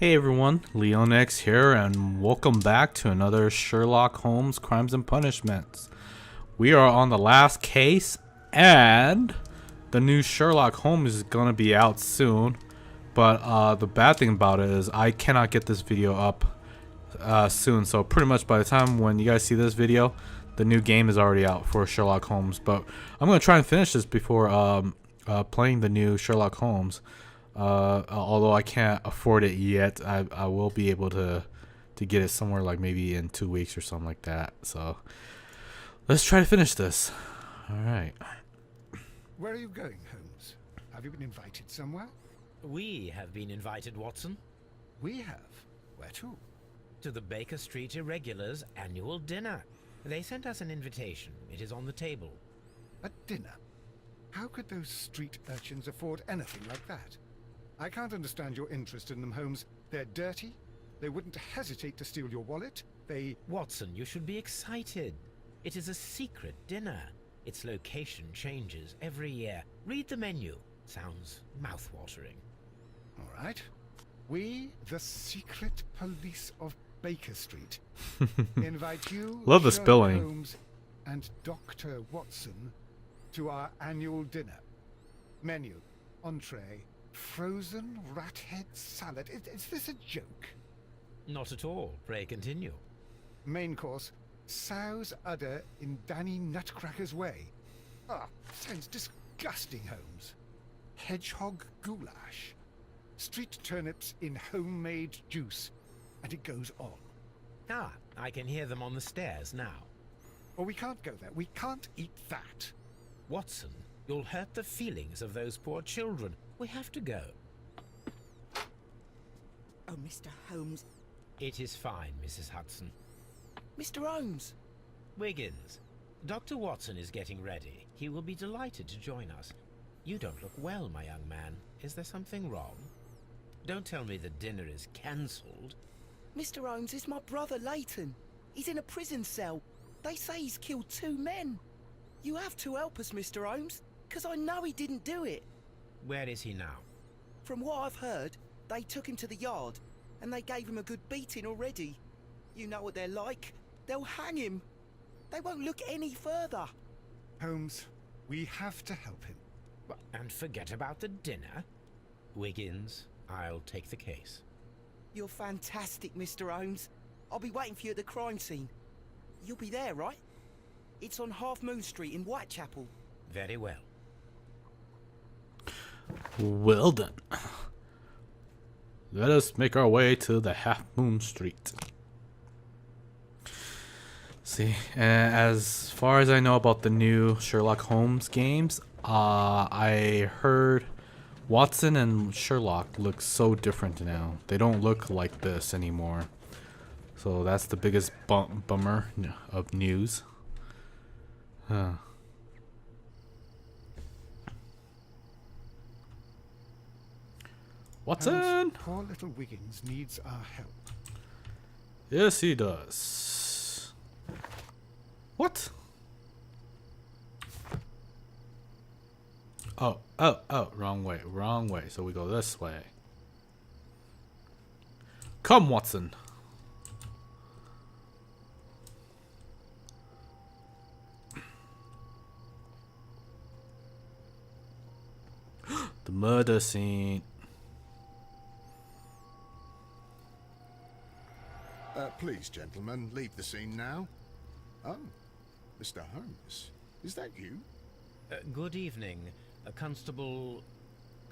Hey everyone, LeonX here, and welcome back to another Sherlock Holmes Crimes and Punishments. We are on the last case, and the new Sherlock Holmes is gonna be out soon. But the bad thing about it is I cannot get this video up soon. So pretty much by the time when you guys see this video, the new game is already out for Sherlock Holmes. But I'm gonna try and finish this before playing the new Sherlock Holmes. Although I can't afford it yet, I will be able to get it somewhere like maybe in 2 weeks or something like that. So let's try to finish this. All right. Where are you going, Holmes? Have you been invited somewhere? We have been invited, Watson. We have. Where to? To the Baker Street Irregulars' annual dinner. They sent us an invitation. It is on the table. A dinner? How could those street urchins afford anything like that? I can't understand your interest in them, Holmes. They're dirty. They wouldn't hesitate to steal your wallet. Watson, you should be excited. It is a secret dinner. Its location changes every year. Read the menu. Sounds mouth-watering. All right. We, the secret police of Baker Street, invite you, Love the Sherlock spelling. Holmes, and Dr. Watson to our annual dinner. Menu, entree, frozen rat head salad. Is this a joke? Not at all. Pray continue. Main course, sow's udder in Danny Nutcracker's way. Ah, sounds disgusting, Holmes. Hedgehog goulash. Street turnips in homemade juice. And it goes on. Ah, I can hear them on the stairs now. Well, we can't go there. We can't eat that. Watson, you'll hurt the feelings of those poor children. We have to go. Oh, Mr. Holmes. It is fine, Mrs. Hudson. Mr. Holmes! Wiggins, Dr. Watson is getting ready. He will be delighted to join us. You don't look well, my young man. Is there something wrong? Don't tell me the dinner is cancelled. Mr. Holmes is my brother Leighton. He's in a prison cell. They say he's killed 2 men. You have to help us, Mr. Holmes, because I know he didn't do it. Where is he now? From what I've heard, they took him to the yard, and they gave him a good beating already. You know what they're like. They'll hang him. They won't look any further. Holmes, we have to help him. And forget about the dinner? Wiggins, I'll take the case. You're fantastic, Mr. Holmes. I'll be waiting for you at the crime scene. You'll be there, right? It's on Half Moon Street in Whitechapel. Very well. Well done. Let us make our way to the Half Moon Street. See, as far as I know about the new Sherlock Holmes games, I heard Watson and Sherlock look so different now. They don't look like this anymore. So that's the biggest bummer of news. Huh. Watson! Holmes, poor little Wiggins needs our help. Yes, he does. What? Oh, wrong way. So we go this way. Come, Watson. The murder scene. Please, gentlemen, leave the scene now. Oh, Mr. Holmes, is that you? Good evening, Constable...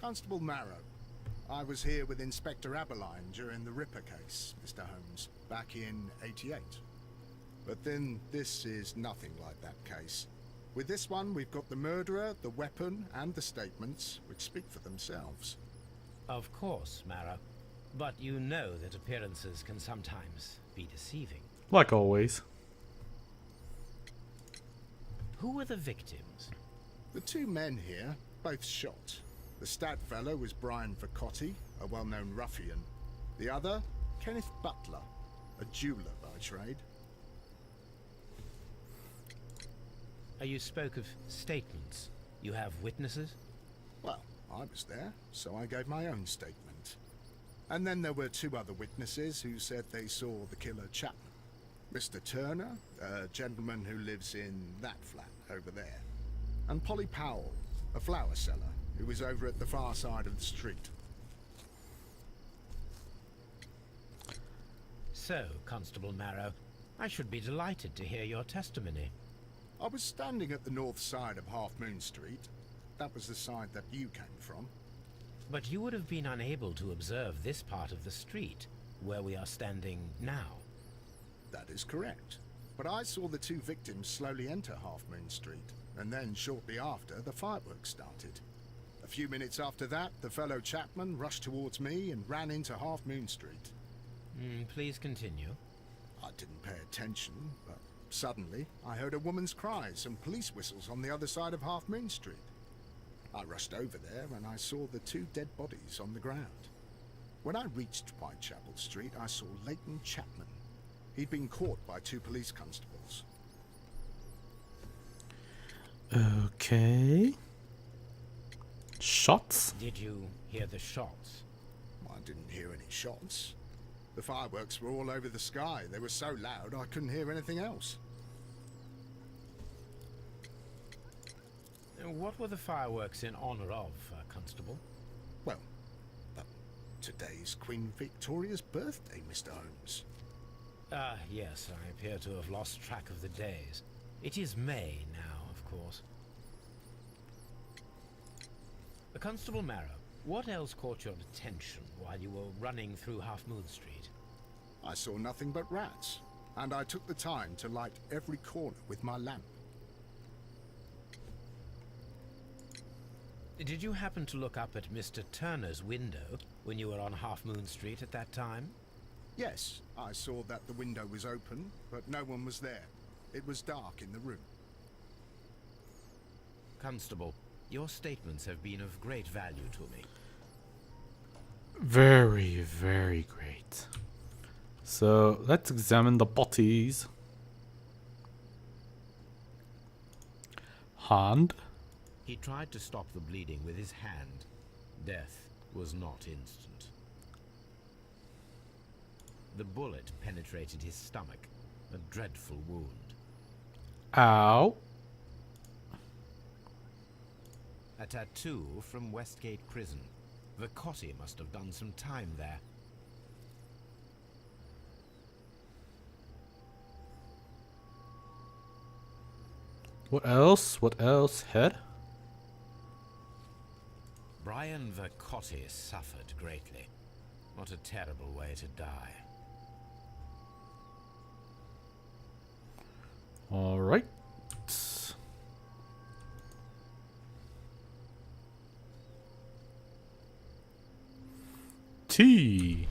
Constable Marrow. I was here with Inspector Aberline during the Ripper case, Mr. Holmes, back in '88. But then this is nothing like that case. With this one, we've got the murderer, the weapon, and the statements, which speak for themselves. Of course, Mara. But you know that appearances can sometimes be deceiving. Like always. Who were the victims? The 2 men here, both shot. The stat fellow was Brian Vercotti, a well-known ruffian. The other, Kenneth Butler, a jeweller by trade. You spoke of statements. You have witnesses? Well, I was there, so I gave my own statement. And then there were 2 other witnesses who said they saw the killer Chapman. Mr. Turner, a gentleman who lives in that flat over there. And Polly Powell, a flower seller, who was over at the far side of the street. So, Constable Marrow, I should be delighted to hear your testimony. I was standing at the north side of Half Moon Street. That was the side that you came from. But you would have been unable to observe this part of the street, where we are standing now. That is correct. But I saw the 2 victims slowly enter Half Moon Street, and then shortly after, the fireworks started. A few minutes after that, the fellow Chapman rushed towards me and ran into Half Moon Street. Please continue. I didn't pay attention, but suddenly I heard a woman's cries and police whistles on the other side of Half Moon Street. I rushed over there and I saw the 2 dead bodies on the ground. When I reached Whitechapel Street, I saw Leighton Chapman. He'd been caught by 2 police constables. Okay. Shots? Did you hear the shots? I didn't hear any shots. The fireworks were all over the sky. They were so loud I couldn't hear anything else. What were the fireworks in honor of, Constable? Well, today's Queen Victoria's birthday, Mr. Holmes. Yes, I appear to have lost track of the days. It is May now, of course. Constable Marrow, what else caught your attention while you were running through Half Moon Street? I saw nothing but rats, and I took the time to light every corner with my lamp. Did you happen to look up at Mr. Turner's window when you were on Half Moon Street at that time? Yes, I saw that the window was open, but no one was there. It was dark in the room. Constable, your statements have been of great value to me. Very, very great. So let's examine the bodies. Hand. He tried to stop the bleeding with his hand. Death was not instant. The bullet penetrated his stomach, a dreadful wound. Ow. A tattoo from Westgate Prison. Vicotti must have done some time there. What else? What else? Head? Brian Vicotti suffered greatly. What a terrible way to die. All right. T.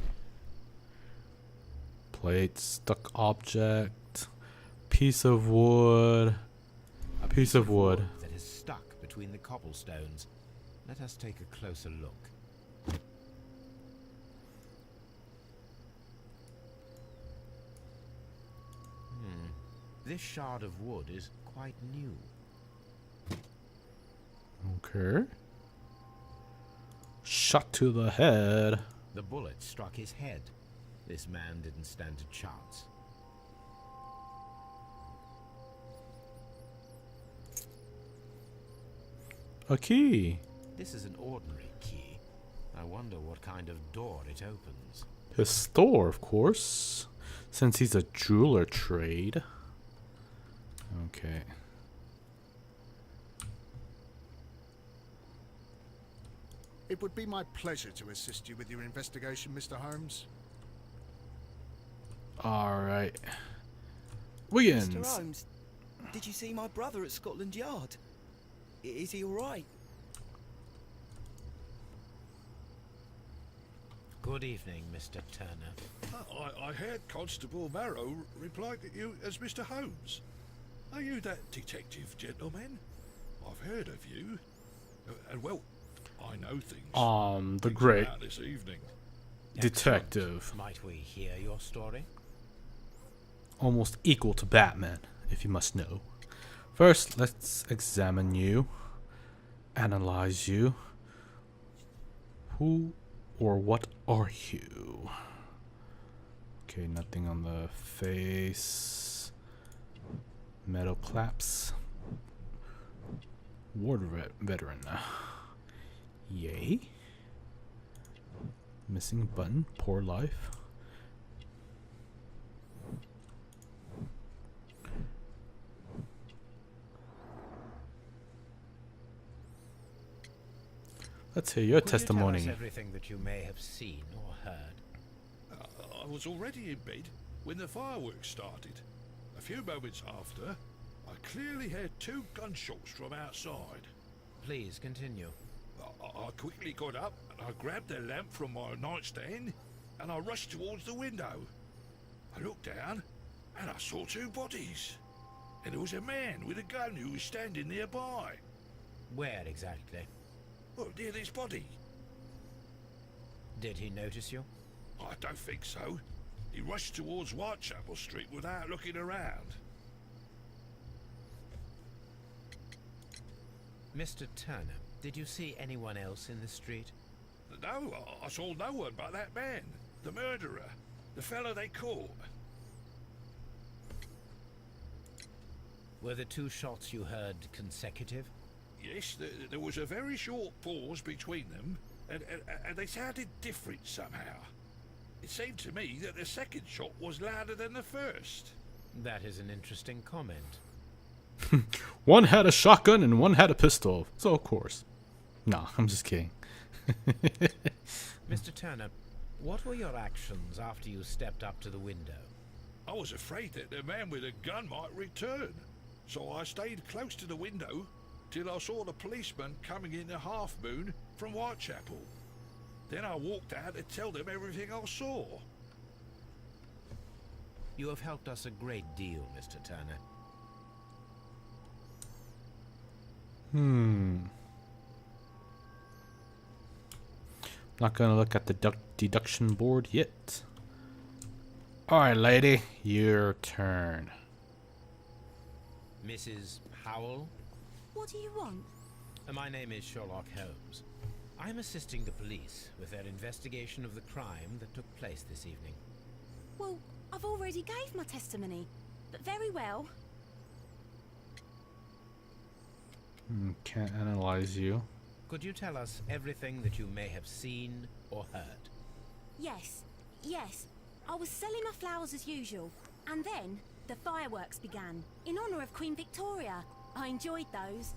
Plate, stuck object, piece of wood, a piece of wood. That is stuck between the cobblestones. Let us take a closer look. This shard of wood is quite new. Okay. Shot to the head. The bullet struck his head. This man didn't stand a chance. A key. This is an ordinary key. I wonder what kind of door it opens. His store, of course, since he's a jeweler trade. Okay. It would be my pleasure to assist you with your investigation, Mr. Holmes. All right. Wiggins. Mr. Holmes, did you see my brother at Scotland Yard? Is he all right? Good evening, Mr. Turner. I heard Constable Marrow reply to you as Mr. Holmes. Are you that detective gentleman? I've heard of you. And well, I know things. The great about this evening. detective. Might we hear your story? Almost equal to Batman, if you must know. First, let's examine you. Analyze you. Or what are you? Okay, nothing on the face. Metal claps. War veteran. Yay. Missing button. Poor life. Let's hear your testimony. You tell us everything that you may have seen or heard? I was already in bed when the fireworks started. A few moments after, I clearly heard 2 gunshots from outside. Please continue. I quickly got up and I grabbed the lamp from my nightstand and I rushed towards the window. I looked down and I saw 2 bodies. And there was a man with a gun who was standing nearby. Where exactly? Well, near this body. Did he notice you? I don't think so. He rushed towards Whitechapel Street without looking around. Mr. Turner, did you see anyone else in the street? No, I saw no one but that man, the murderer, the fellow they caught. Were the 2 shots you heard consecutive? Yes, there was a very short pause between them, and they sounded different somehow. It seemed to me that the second shot was louder than the first. That is an interesting comment. One had a shotgun and one had a pistol. So of course. Nah, I'm just kidding. Mr. Turner, what were your actions after you stepped up to the window? I was afraid that the man with a gun might return, so I stayed close to the window till I saw the policeman coming in the Half Moon from Whitechapel. Then I walked out to tell them everything I saw. You have helped us a great deal, Mr. Turner. Not gonna look at the deduction board yet. Alright, lady, your turn. Mrs. Powell? What do you want? My name is Sherlock Holmes. I'm assisting the police with their investigation of the crime that took place this evening. Well, I've already gave my testimony, but very well. Can't analyze you. Could you tell us everything that you may have seen or heard? Yes. I was selling my flowers as usual, and then the fireworks began, in honour of Queen Victoria. I enjoyed those.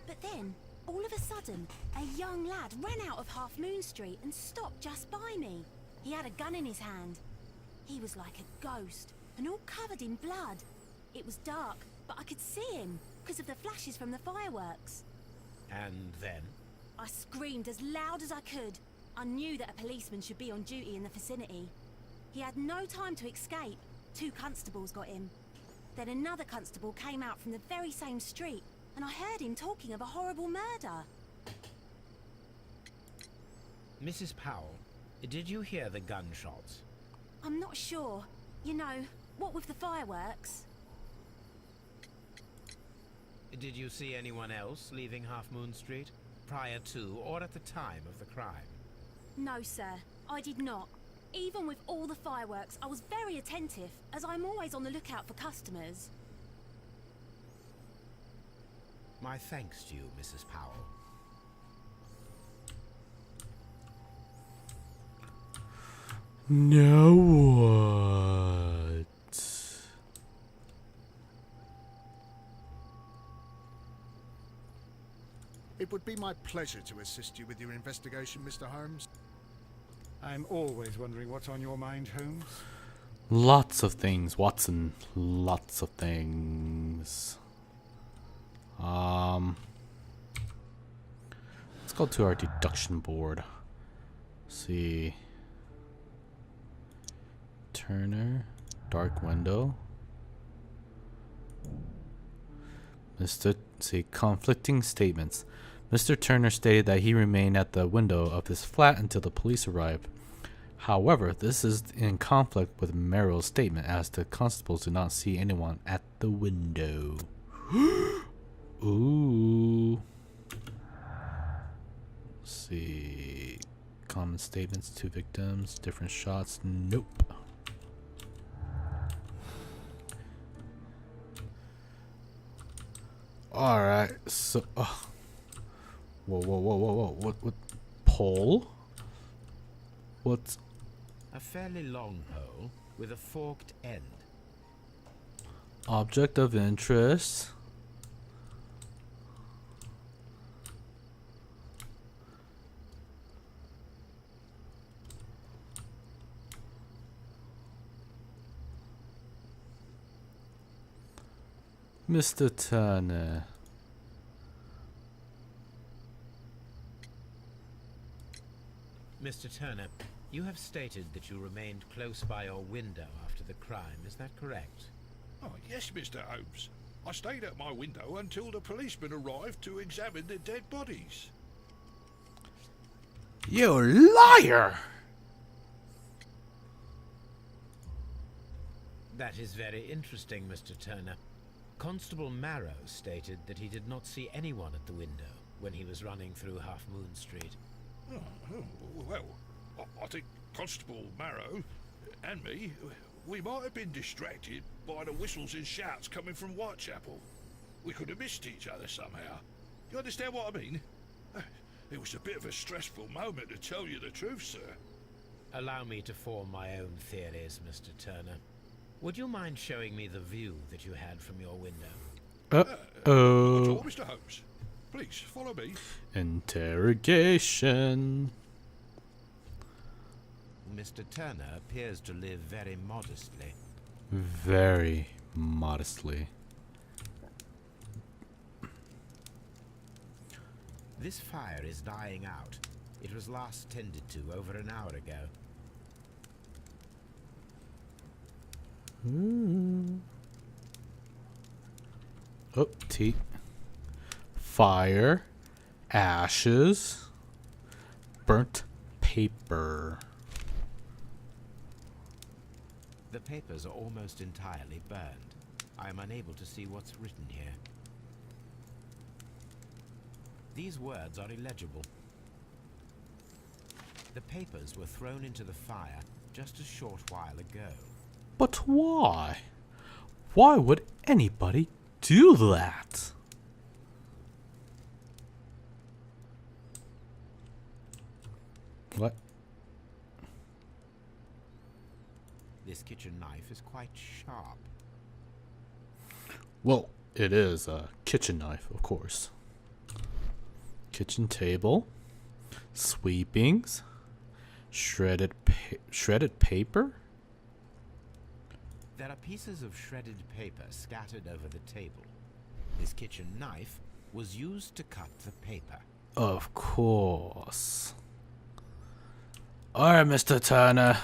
But then, all of a sudden, a young lad ran out of Half Moon Street and stopped just by me. He had a gun in his hand. He was like a ghost, and all covered in blood. It was dark, but I could see him, because of the flashes from the fireworks. And then? I screamed as loud as I could. I knew that a policeman should be on duty in the vicinity. He had no time to escape. 2 constables got him. Then another constable came out from the very same street, and I heard him talking of a horrible murder. Mrs. Powell, did you hear the gunshots? I'm not sure. You know, what with the fireworks? Did you see anyone else leaving Half Moon Street, prior to or at the time of the crime? No, sir, I did not. Even with all the fireworks, I was very attentive, as I'm always on the lookout for customers. My thanks to you, Mrs. Powell. Now what? It would be my pleasure to assist you with your investigation, Mr. Holmes. I'm always wondering what's on your mind, Holmes. Lots of things, Watson. Lots of things. Let's go to our deduction board. See. Turner, dark window. Conflicting statements. Mr. Turner stated that he remained at the window of his flat until the police arrived. However, this is in conflict with Merrill's statement, as the constables did not see anyone at the window. Ooh. Let's see. Common statements to victims. Different shots. Nope. Alright, so... Whoa, whoa, whoa, whoa, whoa. What? Pole? What's... A fairly long pole with a forked end. Object of interest. Mr. Turner. Mr. Turner, you have stated that you remained close by your window after the crime. Is that correct? Oh, yes, Mr. Holmes. I stayed at my window until the policeman arrived to examine the dead bodies. You liar! That is very interesting, Mr. Turner. Constable Marrow stated that he did not see anyone at the window when he was running through Half Moon Street. Well, I think Constable Marrow and me, we might have been distracted by the whistles and shouts coming from Whitechapel. We could have missed each other somehow. You understand what I mean? It was a bit of a stressful moment, to tell you the truth, sir. Allow me to form my own theories, Mr. Turner. Would you mind showing me the view that you had from your window? Uh-oh. Mr. Holmes, please follow me. Interrogation. Mr. Turner appears to live very modestly. Very modestly. This fire is dying out. It was last tended to over an hour ago. Oh, tea. Fire. Ashes. Burnt paper. The papers are almost entirely burned. I am unable to see what's written here. These words are illegible. The papers were thrown into the fire just a short while ago. But why? Why would anybody do that? What? This kitchen knife is quite sharp. Well, it is a kitchen knife, of course. Kitchen table. Sweepings. Shredded paper. There are pieces of shredded paper scattered over the table. This kitchen knife was used to cut the paper. Of course. Alright, Mr. Turner.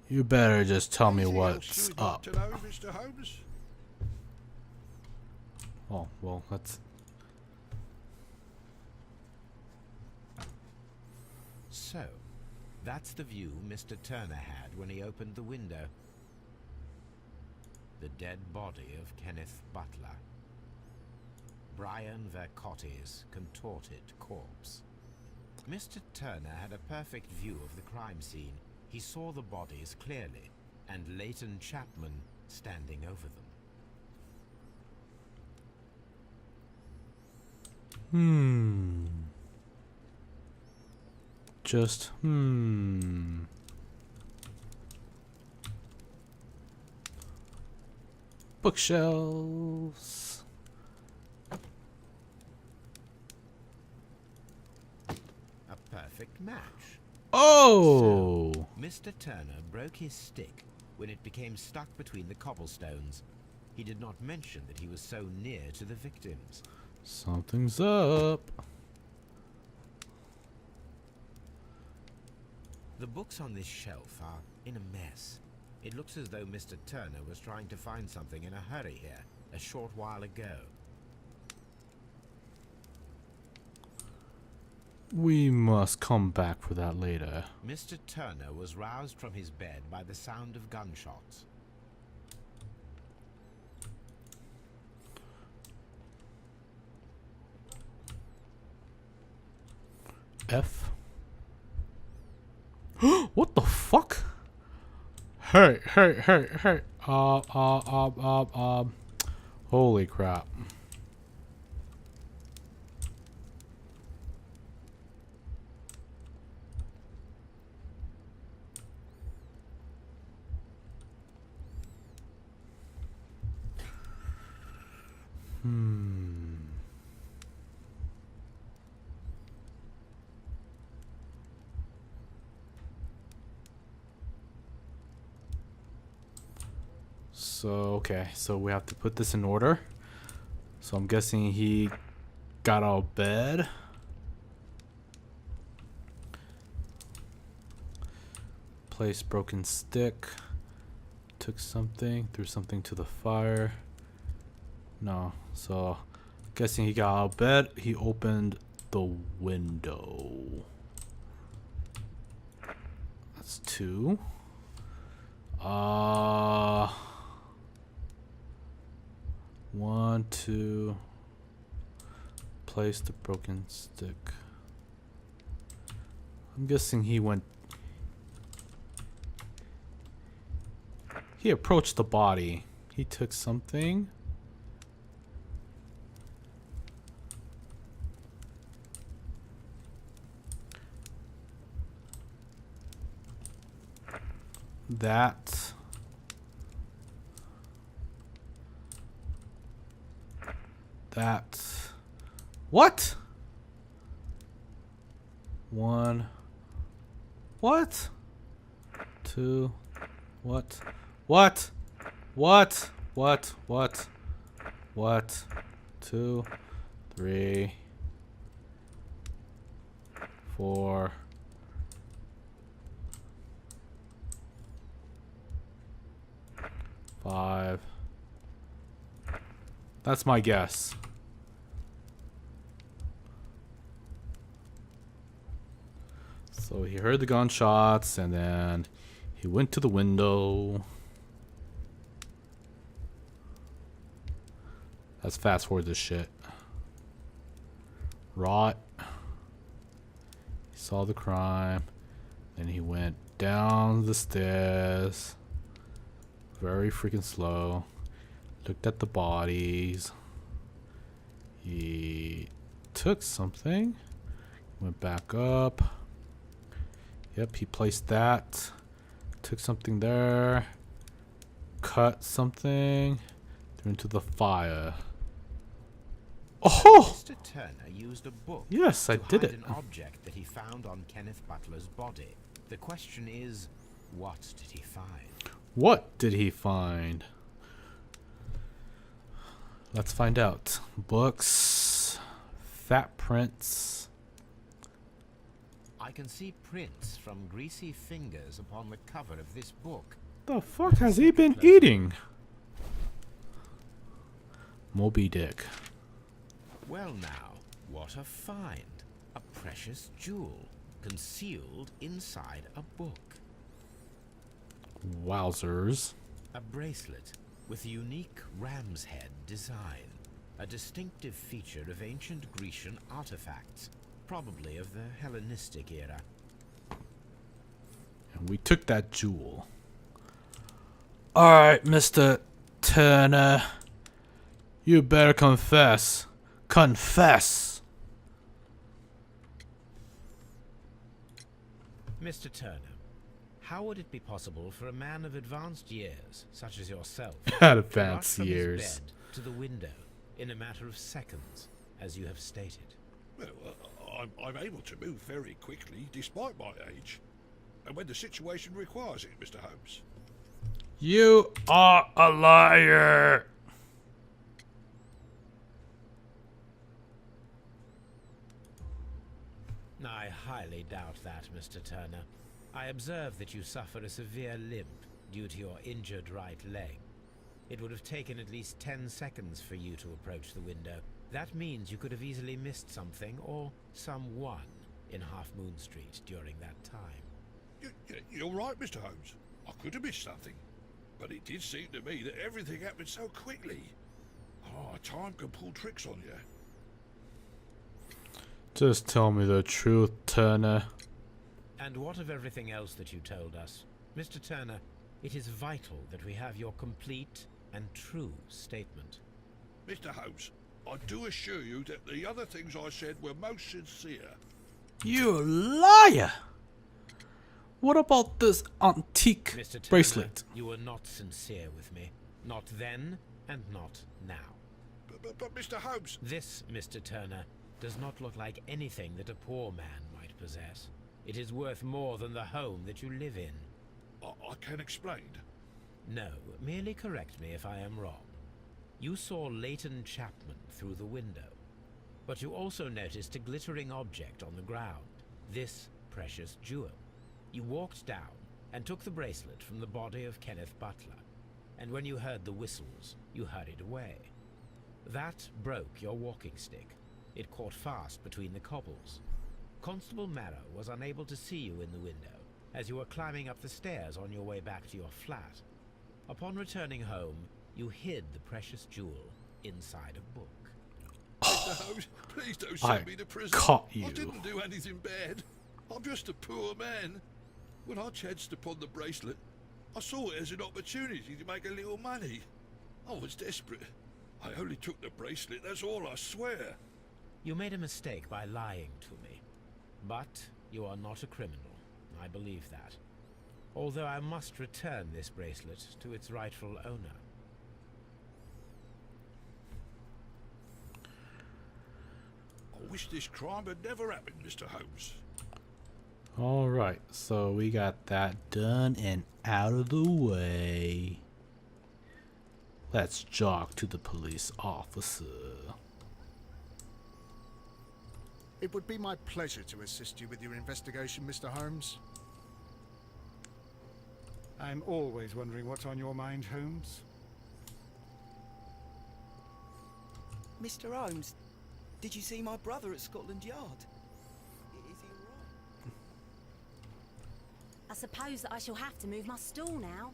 You better just tell me Anything else what's you'd like up. to know, Mr. Holmes? Oh, well, that's... So, that's the view Mr. Turner had when he opened the window. The dead body of Kenneth Butler. Brian Vercotti's contorted corpse. Mr. Turner had a perfect view of the crime scene. He saw the bodies clearly, and Leighton Chapman standing over them. Just, Bookshelves. A perfect match. Oh! So, Mr. Turner broke his stick when it became stuck between the cobblestones. He did not mention that he was so near to the victims. Something's up. The books on this shelf are in a mess. It looks as though Mr. Turner was trying to find something in a hurry here, a short while ago. We must come back for that later. Mr. Turner was roused from his bed by the sound of gunshots. F. Hey, hey, hey, hey. Holy crap. So, okay, so we have to put this in order. So I'm guessing he got out of bed. Placed broken stick. Took something, threw something to the fire. No, so guessing he got out of bed. He opened the window. That's 2. One, 2. Place the broken stick. I'm guessing he went. He approached the body. He took something. That. What? 1. What? 2. What? What? 2, 3, 4. Five. That's my guess. So he heard the gunshots and then he went to the window. Let's fast forward this shit. Rot. He saw the crime. Then he went down the stairs. Very freaking slow. Looked at the bodies. He took something. Went back up. Yep, he placed that. Took something there. Cut something. Threw into the fire. Oh! Mr. Turner used a book. Yes, I did to hide it. an object that he found on Kenneth Butler's body. The question is, what did he find? What did he find? Let's find out. Books. Fat prints. I can see prints from greasy fingers upon the cover of this book. The fuck has he been eating? Moby Dick. Well now, what a find. A precious jewel concealed inside a book. Wowzers. A bracelet with a unique ram's head design. A distinctive feature of ancient Grecian artifacts, probably of the Hellenistic era. And we took that jewel. Alright, Mr. Turner. You better confess. Confess! Mr. Turner, how would it be possible for a man of advanced years, such as yourself, Had to advanced rush from his years. bed to the window in a matter of seconds, as you have stated? Well, I'm able to move very quickly despite my age. And when the situation requires it, Mr. Holmes. You are a liar! I highly doubt that, Mr. Turner. I observe that you suffer a severe limp due to your injured right leg. It would have taken at least 10 seconds for you to approach the window. That means you could have easily missed something or someone in Half Moon Street during that time. You're right, Mr. Holmes. I could have missed something. But it did seem to me that everything happened so quickly. Oh, time can pull tricks on you. Just tell me the truth, Turner. And what of everything else that you told us? Mr. Turner, It is vital that we have your complete and true statement. Mr. Holmes, I do assure you that the other things I said were most sincere. You liar! What about this antique Mr. Turner, bracelet? you were not sincere with me. Not then, and not now. But Mr. Holmes, This, Mr. Turner, does not look like anything that a poor man might possess. It is worth more than the home that you live in. I can explain. No, merely correct me if I am wrong. You saw Leighton Chapman through the window, but you also noticed a glittering object on the ground, this precious jewel. You walked down and took the bracelet from the body of Kenneth Butler, and when you heard the whistles, you hurried away. That broke your walking stick. It caught fast between the cobbles. Constable Marrow was unable to see you in the window as you were climbing up the stairs on your way back to your flat. Upon returning home, you hid the precious jewel inside a book. Mr. Holmes, please don't I send me to prison. caught you. I didn't do anything bad. I'm just a poor man. When I chanced upon the bracelet, I saw it as an opportunity to make a little money. I was desperate. I only took the bracelet, that's all, I swear. You made a mistake by lying to me. But you are not a criminal. I believe that. Although I must return this bracelet to its rightful owner. I wish this crime had never happened, Mr. Holmes. Alright, so we got that done and out of the way. Let's jog to the police officer. It would be my pleasure to assist you with your investigation, Mr. Holmes. I'm always wondering what's on your mind, Holmes. Mr. Holmes, did you see my brother at Scotland Yard? Is he alright? I suppose that I shall have to move my stool now.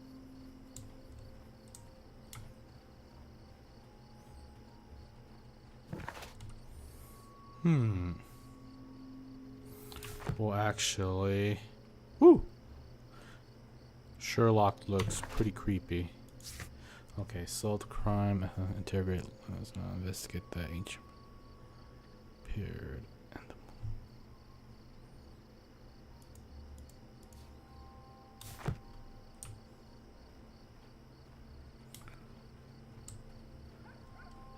Well, actually... Woo! Sherlock looks pretty creepy. Okay, solve the crime, interrogate, investigate the ancient period.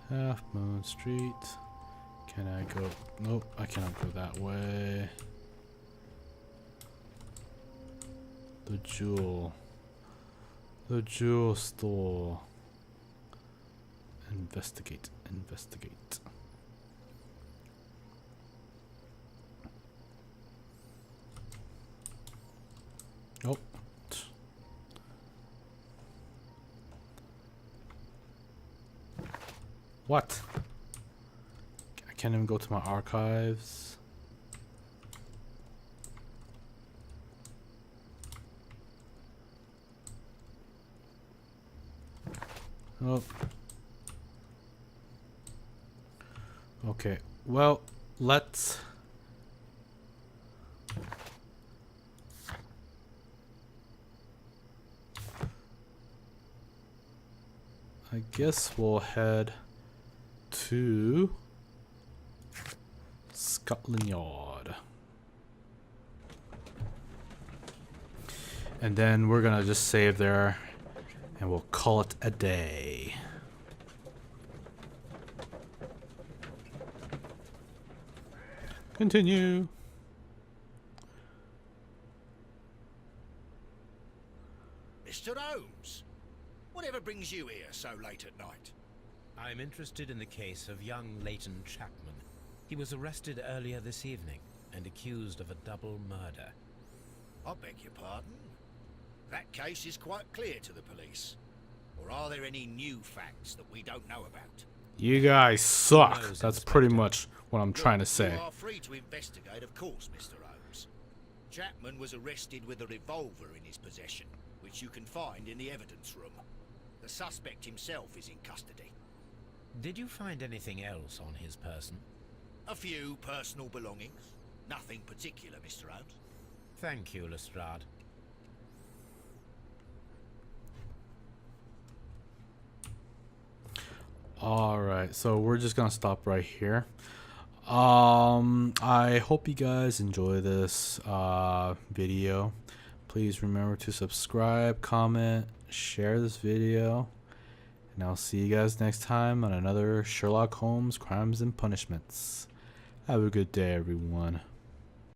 And Half Moon Street. Can I go? Nope, I cannot go that way. The jewel. The jewel store. Investigate. Investigate. Oh. What? I can't even go to my archives. Oh. Okay. Well, let's... I guess we'll head to Scotland Yard. And then we're gonna just save there and we'll call it a day. Continue. Mr. Holmes, whatever brings you here so late at night? I'm interested in the case of young Leighton Chapman. He was arrested earlier this evening and accused of a double murder. I beg your pardon? That case is quite clear to the police. Or are there any new facts that we don't know about? You guys suck. Knows, That's Inspector. pretty much what I'm trying to say. You are free to investigate, of course, Mr. Holmes. Chapman was arrested with a revolver in his possession, which you can find in the evidence room. The suspect himself is in custody. Did you find anything else on his person? A few personal belongings. Nothing particular, Mr. Holmes. Thank you, Lestrade. Alright, so we're just gonna stop right here. I hope you guys enjoy this video. Please remember to subscribe, comment, share this video, and I'll see you guys next time on another Sherlock Holmes Crimes and Punishments. Have a good day, everyone.